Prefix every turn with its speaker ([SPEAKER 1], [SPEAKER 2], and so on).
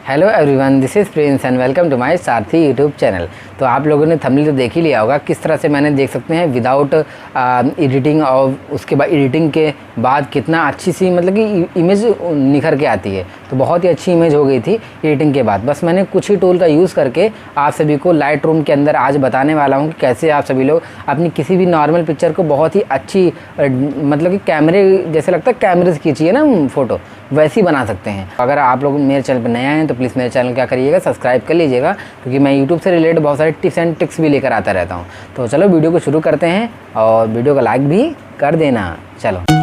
[SPEAKER 1] Hello everyone, this is Prince and welcome to my Sarathi YouTube channel. तो आप लोगों ने थंबनेल तो देख ही लिया होगा किस तरह से मैंने देख सकते हैं विदाउट एडिटिंग और उसके बाद एडिटिंग के बाद कितना अच्छी सी मतलब कि इमेज निखर के आती है। तो बहुत ही अच्छी इमेज हो गई थी एडिटिंग के बाद। बस मैंने कुछ ही टूल का यूज़ करके आप सभी को लाइट रूम के अंदर आज बताने वाला हूँ कि कैसे आप सभी लोग अपनी किसी भी नॉर्मल पिक्चर को बहुत ही अच्छी मतलब कि कैमरे जैसे लगता है कैमरे से खींची है ना फ़ोटो, वैसे ही बना सकते हैं। अगर आप लोग मेरे चैनल पर नए आए हैं तो प्लीज़ मेरे चैनल क्या करिएगा, सब्सक्राइब कर लीजिएगा, क्योंकि मैं यूट्यूब से रिलेटेड बहुत सारे टिप्स एंड ट्रिक्स भी लेकर आता रहता हूँ। तो चलो वीडियो को शुरू करते हैं और वीडियो को लाइक भी कर देना। चलो।